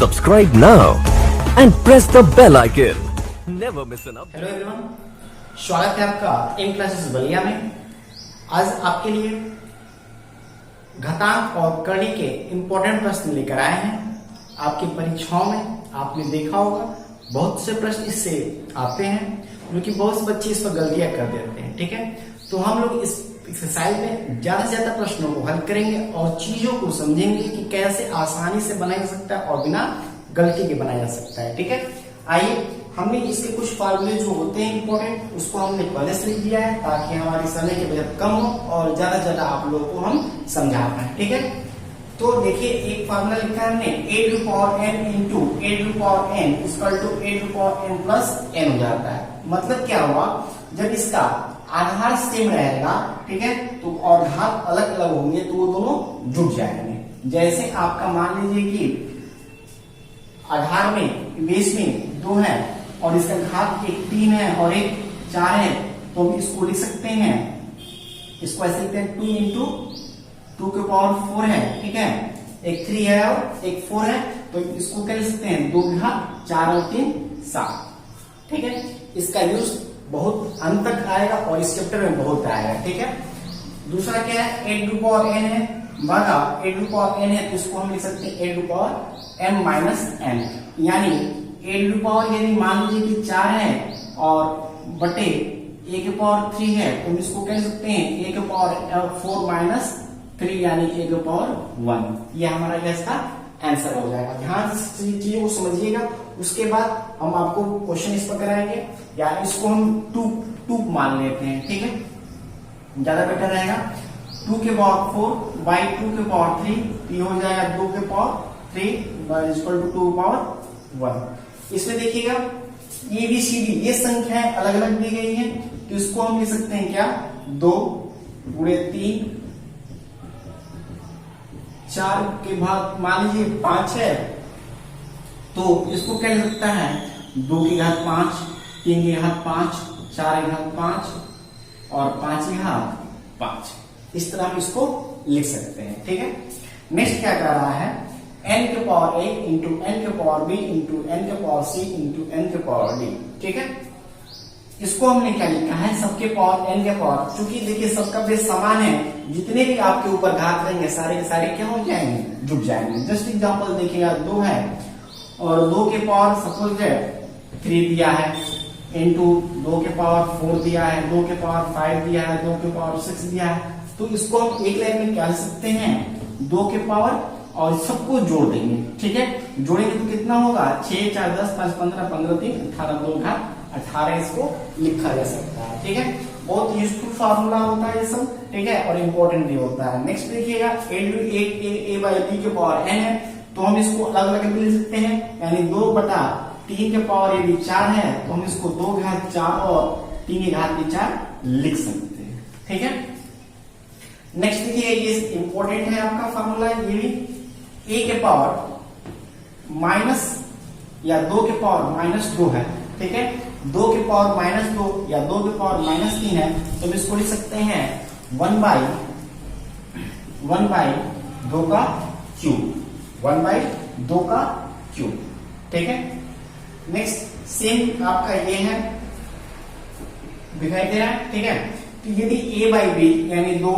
Subscribe now and press the bell icon. Never miss an update. Hello everyone, स्वागत है आपका इन classes Ballia में। आज आपके लिए घातांक और करणी के इंपॉर्टेंट प्रश्न लेकर आए हैं। आपकी परीक्षाओं में आपने देखा होगा बहुत से प्रश्न इससे आते हैं, जो कि बहुत से बच्चे इस पर गलतियां कर देते हैं। ठीक है, तो हम लोग इस एक्सरसाइज में ज्यादा से ज्यादा प्रश्नों को हल करेंगे और चीजों को समझेंगे कि कैसे आसानी से बनाया जा सकता है और बिना गलती के बनाया जा सकता है। ठीक है, आइए हमने इसके कुछ फार्मूले जो होते हैं इंपॉर्टेंट, उसको हमने पहले से लिख दिया है ताकि हमारी समय की बचत कम हो और ज्यादा से ज्यादा आप लोगों को हम समझा पाए। ठीक है, तो देखिए एक फार्मूला लिखा है हमने, a to power n into a to power n equal to a to power n plus n हो जाता है। मतलब क्या हुआ, जब इसका आधार सेम रहेगा, ठीक है, तो और घात अलग अलग होंगे तो वो दोनों जुड़ जाएंगे। जैसे आपका मान लीजिए कि आधार में बेस में 2 है और इसका घात एक 3 है और एक 4 है, तो हम इसको लिख सकते हैं, इसको ऐसे लिखते हैं 2 इंटू 2 के पावर 4 है। ठीक है, एक 3 है और एक 4 है, तो इसको क्या लिख सकते हैं 2 घात 4 और 3 7। ठीक है, इसका यूज बहुत अंत तक आएगा और इस चैप्टर में बहुत आएगा। ठीक है, दूसरा क्या है, a टू पावर n है भागा a टू पावर n है, तो इसको हम लिख सकते हैं a to power m minus n। यानी a टू पावर यदि मान लीजिए कि 4 है और बटे a के पावर 3 है, तो हम इसको कह सकते हैं a के पावर 4 माइनस 3 यानी a के पावर 1। ये हमारा गैस का आंसर हो जाएगा। ध्यान से चीजों को समझिएगा, उसके बाद हम आपको क्वेश्चन इस पर कराएंगे, या इसको हम 2 मान लेते हैं। ठीक है, ज्यादा बेटर रहेगा। 2 के पावर 4 बाई 2 के पावर 3, ये हो जाएगा 2 के पावर 3 इक्वल टू 2 पावर 1। इसमें देखिएगा ए बी सी डी ये संख्याएं अलग अलग दी गई हैं, तो इसको हम लिख सकते हैं क्या, 2 गुणे 3, 4 के भाग मान लीजिए 5 है, तो इसको क्या लिख सकता है 2 की घात 5, 3 की घात 5, 4 की घात 5 और 5 की घात 5। इस तरह हम इसको लिख सकते हैं। ठीक है, नेक्स्ट क्या कर रहा है, n के पावर a इंटू n के पावर b इंटू n के पावर c इंटू n के पावर d। ठीक है, इसको हमने क्या लिखा है, सबके पावर n के पावर, चूंकि देखिए सबका बेस समान है, जितने भी आपके ऊपर घात रहेंगे सारे के सारे क्या हो जाएंगे, जुड़ जाएंगे। जस्ट एग्जांपल देखिएगा, 2 है और 2 के पावर सपोज है 3 दिया है, इंटू 2 के पावर 4 दिया है, 2 के पावर 5 दिया है, 2 के पावर 6 दिया है, तो इसको हम एक लाइन में क्या लिख सकते हैं, 2 के पावर और सबको जोड़ देंगे। ठीक है, जोड़ेंगे तो कितना होगा, 6 4 10 5 15 15 3 18 2 घात 18 इसको लिखा जा सकता है। ठीक है, बहुत यूजफुल फार्मूला होता है ये सब। ठीक है, और इम्पोर्टेंट भी होता है। नेक्स्ट देखिएगा, a बाई b के पावर n है, तो हम इसको अलग अलग भी लिख सकते हैं, यानी 2 बटा 3 के पावर यदि 4 है, तो हम इसको 2 घात 4 और 3 की घात 4 लिख सकते हैं। ठीक है, नेक्स्ट देखिए, ये इंपॉर्टेंट है आपका फार्मूला, ये भी a के पावर माइनस या 2 के पावर माइनस 2 है। ठीक है, 2 के पावर माइनस 2 या 2 के पावर माइनस 3 है, तो हम इसको लिख सकते हैं 1 बाई 2 का क्यूब, 1 बाई 2 का क्यूब। ठीक है, नेक्स्ट सेम आपका ये है, दिखाई दे रहा है। ठीक है, तो यदि a बाई बी यानी 2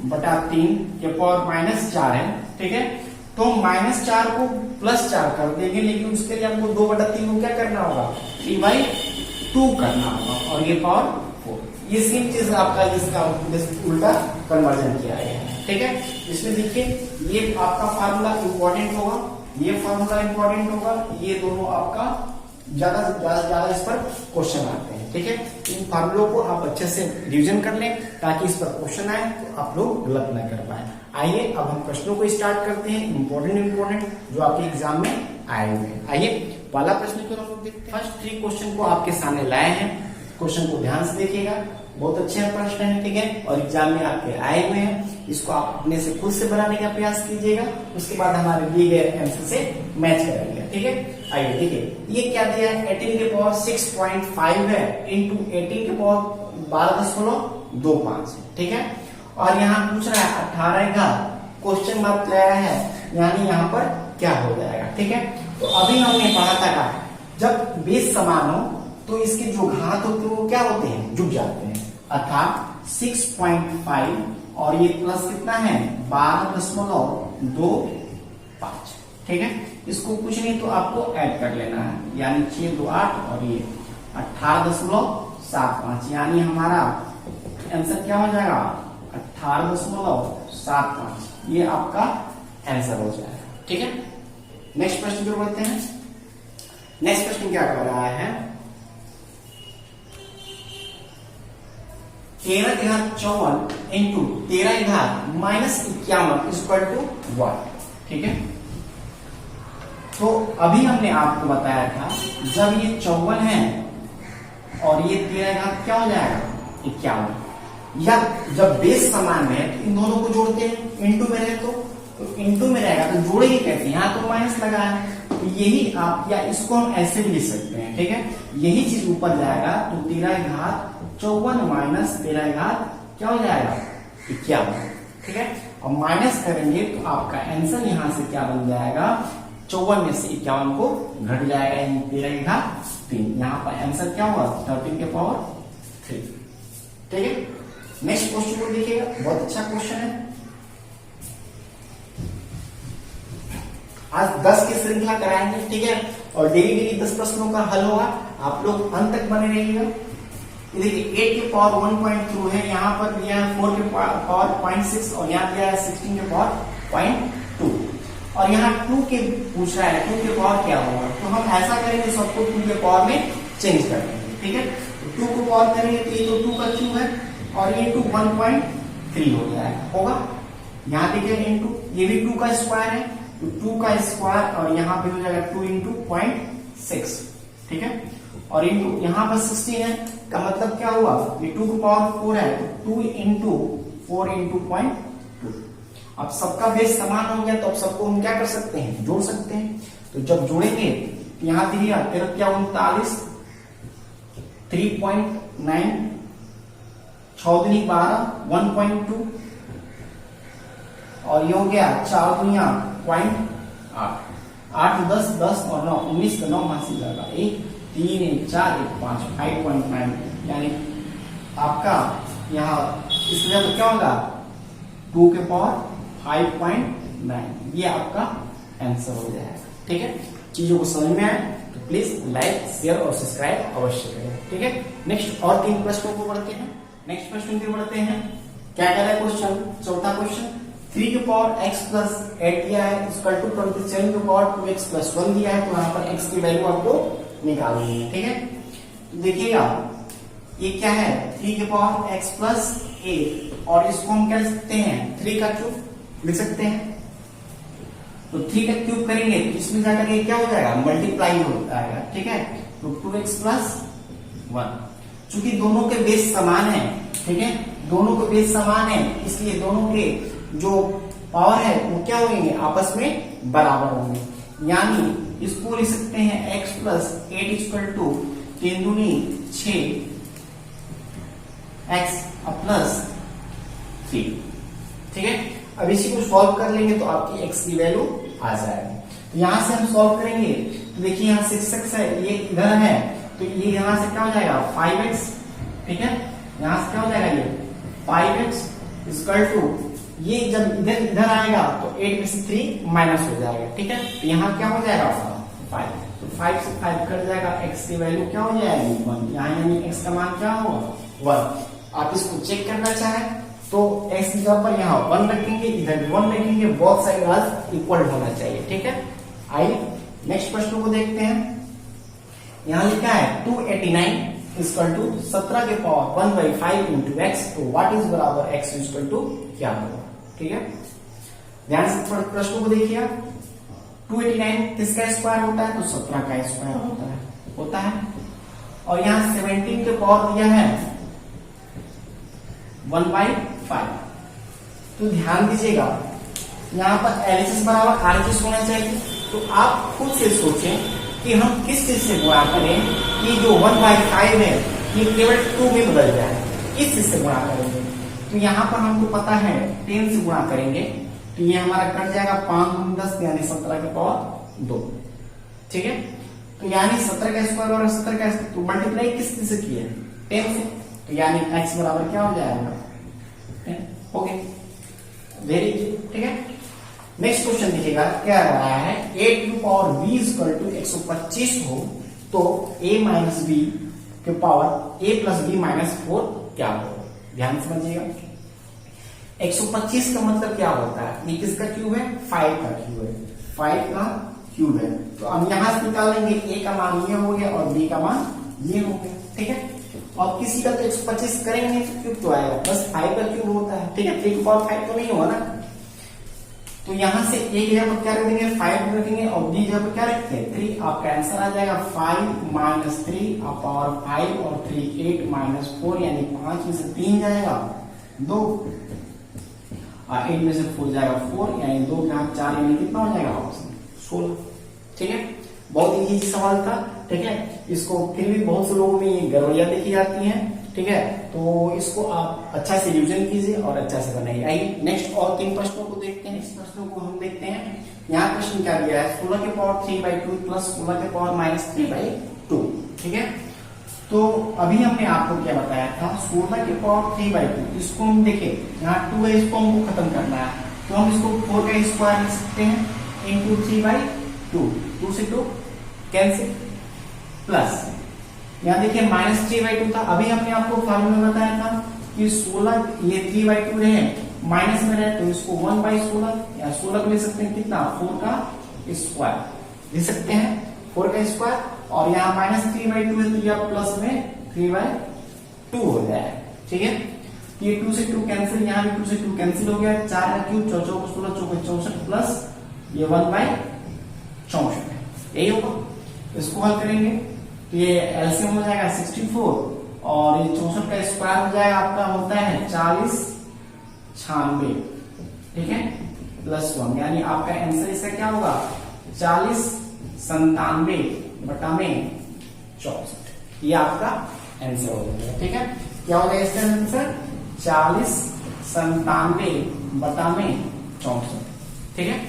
बटा 3 के पावर माइनस 4 है, ठीक है, तो माइनस 4 को प्लस 4 कर देंगे, लेकिन उसके लिए हमको 2 बटा 3 को क्या करना होगा, 3 बाई 2 करना होगा, और ये पावर 4। ये सेम चीज आपका इसका उल्टा कन्वर्जन किया गया है। ठीक है, इसमें देखिए ये आपका फार्मूला इंपॉर्टेंट होगा, ये फार्मूला इंपॉर्टेंट होगा, ये दोनों आपका ज्यादा इस पर क्वेश्चन आते हैं। ठीक है, इन फार्मूलों को आप अच्छे से रिवीजन कर लें ताकि इस पर क्वेश्चन आए तो आप लोग गलत न कर पाए। आइए अब हम प्रश्नों को स्टार्ट करते हैं, इंपॉर्टेंट जो आपके एग्जाम में आए हुए हैं। आइए पहला प्रश्न को हम लोग देखते हैं। फर्स्ट 3 क्वेश्चन को आपके सामने लाए हैं, क्वेश्चन को ध्यान से देखिएगा, बहुत अच्छे प्रश्न है। ठीक है, और एग्जाम में आपके आए हुए हैं, इसको आप अपने से खुद से बनाने का प्रयास कीजिएगा, उसके बाद हमारे दिए गए आंसर से मैच करेंगे। ठीक है, आइए देखिए ये क्या दिया है, 18 के पावर 6.5 है इंटू 18 के पावर 12.25 है। ठीक है, और यहाँ पूछ रहा है 18 का क्वेश्चन मार्क लगाया है, यानी यहाँ पर क्या हो जाएगा। ठीक है, तो अभी हमने पढ़ा था का जब बेस समान हो तो इसके जो घात होते हैं वो क्या होते हैं, जुड़ जाते हैं, अर्थात 6.5 और ये प्लस कितना है 12.25। ठीक है, इसको कुछ नहीं तो आपको ऐड कर लेना है, यानी 6 2 8 और ये 18.75, यानी हमारा आंसर क्या हो जाएगा 18.75, ये आपका आंसर हो जाएगा। ठीक है, नेक्स्ट प्रश्न जो बढ़ते हैं। नेक्स्ट प्रश्न क्या कर रहा है, 13,54 इंटू 13,-51 इक्वल टू 1। ठीक है, तो अभी हमने आपको बताया था जब ये 54 है और ये 13 क्या हो जाएगा 51, या जब बेस समान है तो इन दोनों को जोड़ते हैं, इंटू में रहे तो इंटू में रहेगा तो जोड़ेंगे कैसे, यहाँ तो माइनस लगा है, तो यही आप, या इसको हम ऐसे भी लिख सकते हैं। ठीक है, यही चीज ऊपर जाएगा तो 13,54 माइनस 13 क्या हो जाएगा 51। ठीक है, और माइनस करेंगे तो आपका आंसर यहां से क्या बन जाएगा, 54 में से 51 को घट जाएगा, 13/3, यहाँ पर आंसर क्या होगा 13 के पावर 3। ठीक है, नेक्स्ट क्वेश्चन को देखिएगा, बहुत अच्छा क्वेश्चन है। आज 10 की श्रृंखला कराएंगे। ठीक है, और डेली डेली 10 प्रश्नों का हल होगा, आप लोग अंत तक बने रहिएगा। देखिए 8 के पावर 1.2 है, यहाँ पर दिया है 4 के पावर 0.6 और यहाँ दिया है 16 के पावर 0.2 और यहाँ 2 के पूछ रहा है 2 के पावर क्या होगा, तो हम ऐसा करेंगे सबको 2 के पावर में चेंज कर देंगे। ठीक है, 2 को पावर करेंगे तो ये तो 2 का क्यूब है और ये 2 1.3 हो जाएगा, होगा। यहाँ देखिए इनटू ये भी 2 का स्क्वायर है तो 2 का स्क्वायर और यहाँ पे हो जाएगा 2 इंटू 0.6। ठीक है, और इनटू यहाँ पर 16 है का मतलब क्या हुआ, ये 2 की पावर 4 है तो 2 इंटू 4 इंटू 0.2। अब सबका बेस समान हो गया तो अब सबको हम क्या कर सकते हैं, जोड़ सकते हैं। तो जब जोड़ेंगे तो यहाँ दिया 13 क्या 39, 3.9, 6 दूनी 12, 1.2 और ये हो गया 4 दूनिया 0.8, 8 10 10 और 9 19 का 9 हासिल जाएगा 1 3 1 4 1 5 5.9, यानी आपका यहाँ इसमें तो क्या होगा 2 के पावर 5.9, ये आपका आंसर हो जाएगा। ठीक है, चीजों को समझ में आए तो प्लीज लाइक शेयर और सब्सक्राइब अवश्य करें। ठीक है, नेक्स्ट और 3 प्रश्नों को बढ़ते हैं। नेक्स्ट प्रश्न की बढ़ते हैं, क्या कह रहा है क्वेश्चन, चौथा क्वेश्चन, 3 के पावर x प्लस 8 दिया है इक्वल टू 27 के पावर 2x प्लस 1 दिया है, तो यहाँ पर x की वैल्यू आपको निकालनी है। ठीक है, देखिएगा ये क्या है 3 के पावर x प्लस 8 और इसको हम क्या लिख सकते हैं 3 का क्यूब लिख सकते हैं, तो 3 का क्यूब करेंगे तो इसमें जाकर ये क्या हो जाएगा मल्टीप्लाई हो जाएगा। ठीक है, तो 2x प्लस 1, चूंकि दोनों के बेस समान है। ठीक है, दोनों के बेस समान है इसलिए दोनों के जो पावर है वो क्या होंगे आपस में बराबर होंगे, यानी इसको लिख सकते हैं x प्लस 8 इक्वल टू 3 दूनी 6 x प्लस 3। ठीक है, अब इसी को सॉल्व कर लेंगे तो आपकी x की वैल्यू आ जाएगी। तो यहां से हम सॉल्व करेंगे तो देखिए यहाँ 6x है, ये इधर है तो ये यहां से क्या हो जाएगा 5x। ठीक है, यहां से क्या हो जाएगा ये 5x इक्वल टू, ये जब इधर इधर आएगा तो 8 में से 3 माइनस हो जाएगा। ठीक है, तो यहाँ क्या हो जाएगा 5, तो 5 से 5 कट जाएगा, x की वैल्यू क्या हो जाएगी 1, यहाँ यानी x का मान क्या होगा 1। आप इसको चेक करना चाहें तो x की जगह पर यहाँ 1 रखेंगे, इधर 1 रखेंगे, बोथ साइड इक्वल होना चाहिए। ठीक है, आइए नेक्स्ट प्रश्न को देखते हैं। यहाँ लिखा है 289 इक्वल टू 17 के पावर 1/5 इंटू x, तो व्हाट इज बराबर x इक्वल टू क्या होगा। ठीक है, ध्यान से प्रश्न को देखिए। 289 किसका स्क्वायर होता है, तो 17 का स्क्वायर होता है और यहाँ 17 के पावर दिया है 1/5। तो ध्यान दीजिएगा यहाँ पर LHS बराबर RHS होना चाहिए, तो आप खुद से सोचें कि हम किस चीज से गुणा करें कि जो 1/5 है ये केवल 2 में बदल जाए, किस चीज से गुणा करेंगे। तो यहाँ पर हमको पता है 10 से गुणा करेंगे तो ये हमारा कट जाएगा 5 × 10 यानी 17 के पावर 2। ठीक है। तो यानी 17 का स्क्वायर और 17 का तो मल्टीप्लाई किस से किया 10 से, तो यानी x बराबर क्या हो जाएगा 10। ओके, वेरी इजी, ठीक है। नेक्स्ट क्वेश्चन देखिएगा क्या रहा है, a to power b equal to 125 हो तो a माइनस बी के power a plus b minus 4 क्या हो। ध्यान से समझिएगा, 125 का मतलब क्या होता है, ये किसका क्यूब है 5 का क्यूब है, 5 का क्यूब है। तो हम यहां से निकालेंगे a का मान ये हो गया और b का मान ये हो गया, ठीक है। और किसी का तो 125 करेंगे तो क्यूब तो आएगा, बस 5 का क्यूब होता है, ठीक है। 3 की पावर 5 तो नहीं होगा ना, तो यहां से a की जगह पर क्या रख देंगे 5 रखेंगे और b की जगह पर क्या रखते हैं 3। आपका आंसर आ जाएगा 5 माइनस 3 आप पावर 5 और 3 8 माइनस 4 यानी 5 में से 3 जाएगा 2 और 8 में से 4 जाएगा 4 यानी 2 यहाँ 4 यानी कितना हो जाएगा ऑप्शन 16, ठीक है। बहुत इजी सवाल था, ठीक है। इसको फिर भी बहुत से लोगों में ये गड़बड़ियां देखी जाती हैं, ठीक है। तो इसको आप अच्छा से रिविजन कीजिए और अच्छा से बनाइए। आइए नेक्स्ट और 3 प्रश्नों को देखते हैं। नेक्स्ट प्रश्नों को हम देखते हैं, यहाँ प्रश्न क्या दिया है 16 के पावर 3/2 प्लस 16 के पावर माइनस 3/2, ठीक है। तो अभी हमने आपको क्या बताया था 16 के पावर 3/2, इसको हम देखें यहाँ 2 है, इसको हमको खत्म करना है तो हम इसको 4 का स्क्वायर लिख सकते हैं इंटू 3/2, 2 से 2 कैंसिल प्लस यहाँ देखिए माइनस 3/2 था। अभी हमने आपको फार्मूला बताया था कि 16 ये 3/2 रहे माइनस में रहे तो इसको 1/16 या 16 को ले सकते हैं कितना 4 का स्क्वायर ले सकते हैं 4 का स्क्वायर और यहाँ माइनस 3/2 है तो यह प्लस में 3/2 हो जाए, ठीक है। ये 2 से 2 कैंसिल, यहाँ भी 2 से 2 कैंसिल हो गया, 4 का क्यूब 4 को 16 4 64 प्लस ये 1/64 यही होगा। इसको हल करेंगे तो ये एलसीएम हो जाएगा 64 और ये 64 का स्क्वायर हो जाएगा आपका होता है 40 96, ठीक है प्लस 1 यानी आपका आंसर इसका क्या होगा 40 97 बटा में 64, ये आपका आंसर हो जाएगा, ठीक है। क्या हो जाएगा इसका आंसर 40 97 बटा में 64, ठीक है।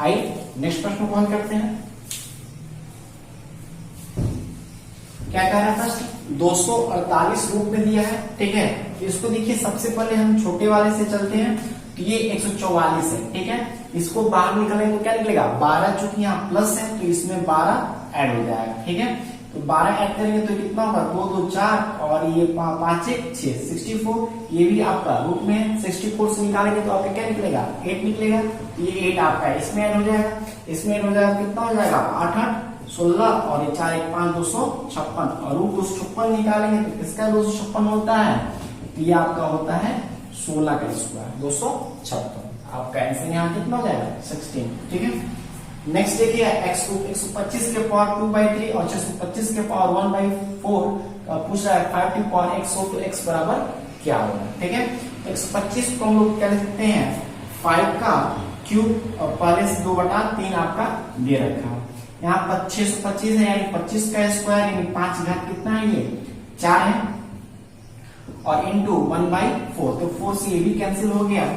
आइए नेक्स्ट प्रश्न को हल करते हैं। क्या कह रहा था 248 रूप में दिया है, ठीक है। तो इसको देखिए सबसे पहले हम छोटे वाले से चलते हैं तो ये 144 है, ठीक है। इसको बाहर निकालेंगे तो क्या निकलेगा 12, चूंकि यहाँ प्लस है तो इसमें 12 ऐड हो जाएगा, ठीक है। तो 12 ऐड करेंगे तो कितना होगा 2 2 4 और ये 5 1 6 64, ये भी आपका रूट में 64 से निकालेंगे तो आपका क्या निकलेगा 8 निकलेगा, तो ये 8 आपका इसमें ऐड हो जाएगा, इसमें ऐड हो जाएगा कितना हो जाएगा 8 8 16 और ये 4 1 5 256 और रूट 256 निकालेंगे तो किसका 256 होता है, तो ये आपका होता है 16 का स्क्वायर 256, आपका आंसर यहाँ कितना हो जाएगा 16, ठीक है। नेक्स्ट देखिए x को 125 के पावर 2/3 और 625 के पावर 1/4 पूछ रहा है 5 की पावर x हो तो x बराबर क्या होगा, ठीक है। 125 को हम लोग क्या लिख सकते हैं 5 का क्यूब और पहले से 2/3 आपका दे रखा है, यहाँ 625 है यानी 25 का स्क्वायर यानी 5 घात कितना है ये 4 है और इंटू 1/4 तो 4 से ये भी कैंसिल हो गया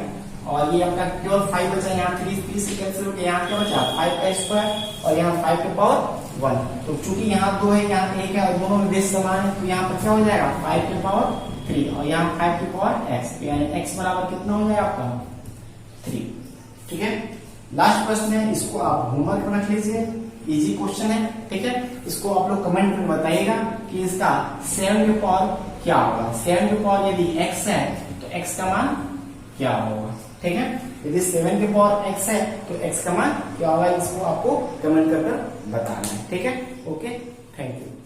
और ये आपका केवल 5 बचा, यहाँ 3 से कैंसिल हो गया, यहाँ क्या बचा 5 का स्क्वायर और यहाँ 5 के पावर 1, तो चूंकि यहाँ 2 है यहाँ 1 है और दोनों में बेस समान है तो यहाँ पर क्या हो जाएगा 5 के पावर 3 और यहाँ 5 के पावर x, यानी x बराबर कितना हो जाएगा आपका 3, ठीक है। लास्ट प्रश्न है, इसको आप होमवर्क में रख लीजिए, इजी क्वेश्चन है, ठीक है। इसको आप लोग कमेंट में बताइएगा कि इसका 7 के पावर क्या होगा, 7 के पावर यदि x है तो x का मान क्या होगा, ठीक है। यदि 7 के पावर x है तो x का मान क्या होगा, इसको आपको कमेंट कर बताना है, ठीक है। Okay, thank you.